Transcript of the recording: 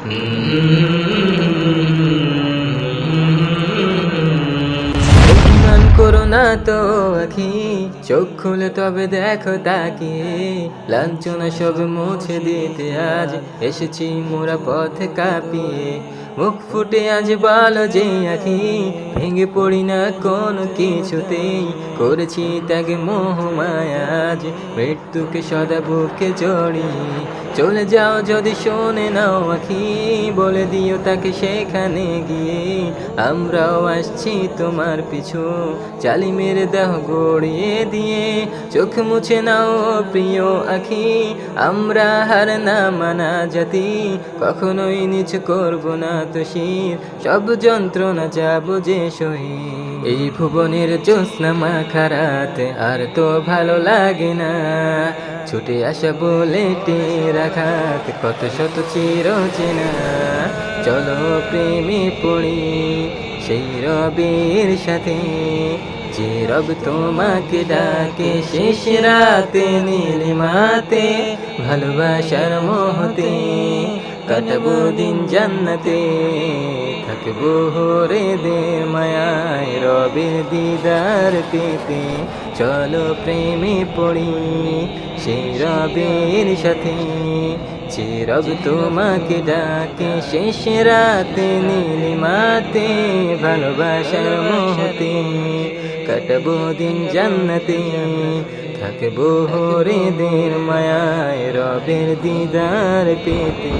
অভিমান করো না তো আখি, চোখ খুলে তবে দেখো তাকে। লাঞ্ছনা সব মুছে দিতে আজ এসেছি মোরা পথে কাঁপিয়ে। মুখ ফুটে আজ বলো যে আখি, ভেঙে পড়ি না কোনো কিছুতেই। করেছি ত্যাগ মোহ মায়া, আজ মৃত্যুকে সদা বুকে জড়িয়ে। চলে যাও যদি শোনে নাও আখি, বলে দিও তাকে সেখানে গিয়ে আমরাও আসছি তোমার পিছু। জালিমের দেহ গড়িয়ে দিয়ে চোখ মুছে নাও প্রিয় আখি, আমরা হার না মানা জাতি, কখনোই নিচ করব না তো শির, সব যন্ত্রণা যাব যে সহি। এই ভুবনের জ্যোৎস্না মাখা রাত আর তো ভালো লাগে না, ছুটে আসা বলে রাখাত কত শত চির চেনা। চলো প্রেমে পড়ি সেই রবের সাথে, যে রব তোমাকে ডাকে শেষ রাতে নীলিমাতে। ভালোবাসার মোহতে কাটাবো দিন জান্নাতে, থাকবো হরে দে মায়ায় রবের দিদার পেতে। চলো প্রেমে পড়ি সেই রবের সাথে, যে রব তোমাকে ডাকে শেষ রাতে নীলিমাতে। ভালোবাসার মোহতে কাটাবো দিন জান্নাতে, থাকবো হরে দের মায়ায় রবের দিদার পেতে।